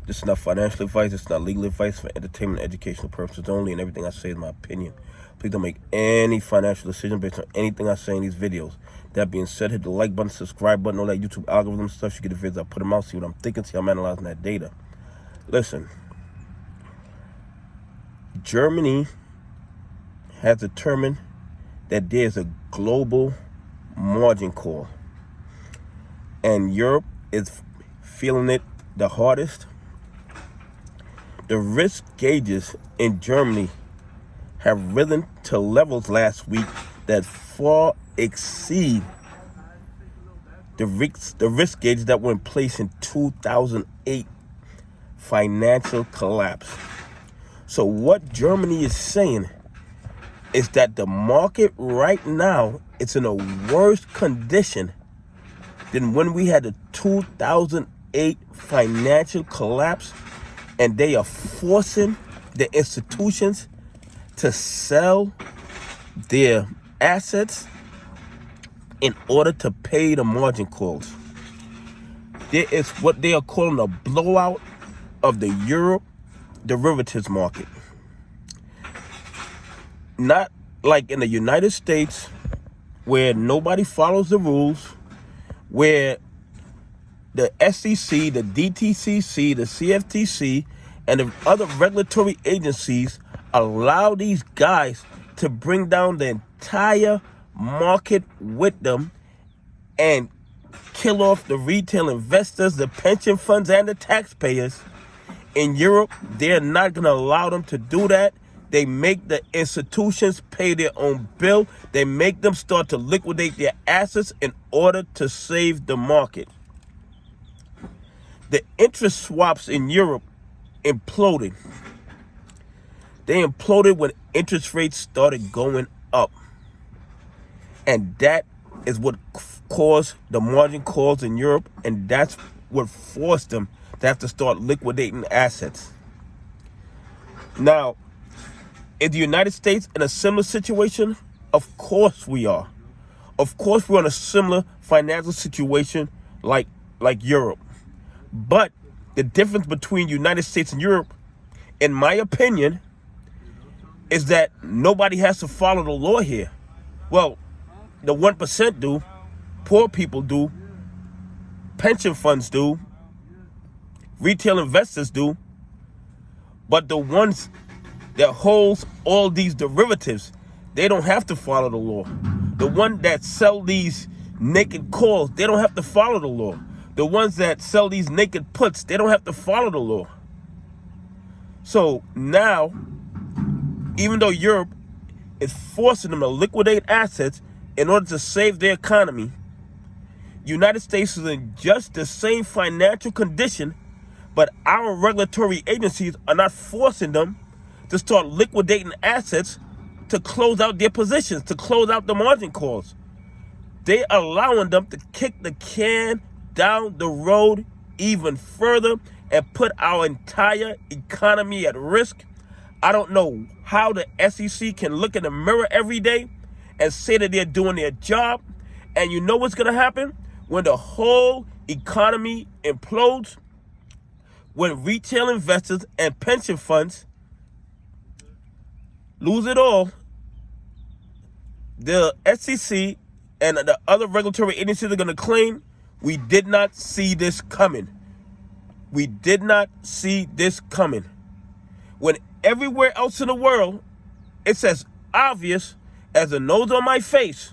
This is not financial advice. It's not legal advice. For entertainment and educational purposes only, and everything I say is my opinion. Please don't make any financial decision based on anything I say in these videos. That being said, hit the like button, subscribe button, all that YouTube algorithm stuff. You get the videos I put them out, see what I'm thinking, see how I'm analyzing that data. Listen, Germany has determined that there's a global margin call, and Europe is feeling it the hardest. The risk gauges in Germany have risen to levels last week that far exceed the risk gauges that were in place in 2008 financial collapse. So what Germany is saying is that the market right now is in a worse condition than when we had the 2008 financial collapse, and they are forcing the institutions to sell their assets in order to pay the margin calls. There is what they are calling a blowout of the Euro derivatives market. Not like in the United States, where nobody follows the rules, where the SEC, the DTCC, the CFTC, and the other regulatory agencies allow these guys to bring down the entire market with them and kill off the retail investors, the pension funds, and the taxpayers. In Europe, they're not going to allow them to do that. They make the institutions pay their own bill. They make them start to liquidate their assets in order to save the market. The interest swaps in Europe imploded. They imploded when interest rates started going up. And that is what caused the margin calls in Europe, and that's what forced them to have to start liquidating assets. Now, is the United States in a similar situation? Of course we are. Of course we're in a similar financial situation like Europe. But the difference between United States and Europe, in my opinion, is that nobody has to follow the law here. Well, the 1% do, poor people do, pension funds do, retail investors do, but the ones that holds all these derivatives, they don't have to follow the law. The one that sell these naked calls, they don't have to follow the law. The ones that sell these naked puts, they don't have to follow the law. So now, even though Europe is forcing them to liquidate assets in order to save their economy, United States is in just the same financial condition, but our regulatory agencies are not forcing them to start liquidating assets to close out their positions, to close out the margin calls. They're allowing them to kick the can down the road even further and put our entire economy at risk. I don't know how the SEC can look in the mirror every day and say that they're doing their job. And you know what's going to happen? When the whole economy implodes, when retail investors and pension funds lose it all, the SEC and the other regulatory agencies are going to claim, we did not see this coming. We did not see this coming. When everywhere else in the world, it's as obvious as the nose on my face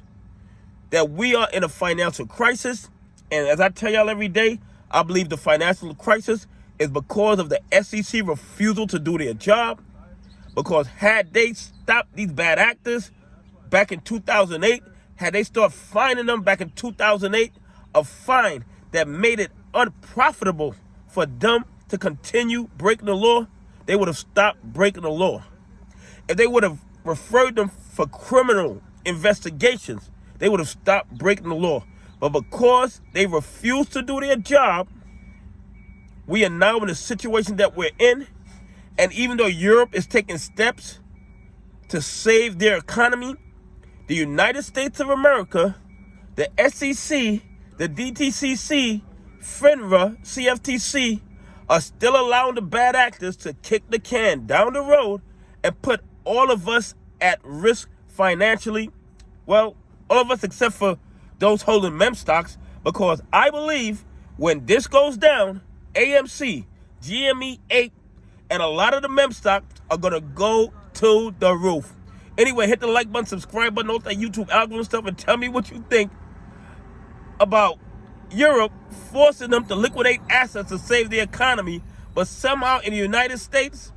that we are in a financial crisis. And as I tell y'all every day, I believe the financial crisis is because of the SEC refusal to do their job. Because had they stopped these bad actors back in 2008, had they started fining them back in 2008, a fine that made it unprofitable for them to continue breaking the law, they would have stopped breaking the law. If they would have referred them for criminal investigations, they would have stopped breaking the law. But because they refused to do their job, we are now in the situation that we're in. And even though Europe is taking steps to save their economy, the United States of America, the SEC, the DTCC, FINRA, CFTC are still allowing the bad actors to kick the can down the road and put all of us at risk financially. Well, all of us except for those holding mem stocks, because I believe when this goes down, AMC, GME 8, and a lot of the mem stocks are going to go to the roof. Anyway, hit the like button, subscribe button, all that YouTube algorithm stuff, and tell me what you think about Europe forcing them to liquidate assets to save the economy, but somehow in the United States,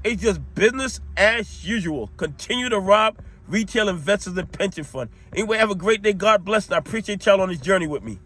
it's just business as usual. Continue to rob retail investors and pension fund. Anyway, have a great day. God bless, and I appreciate y'all on this journey with me.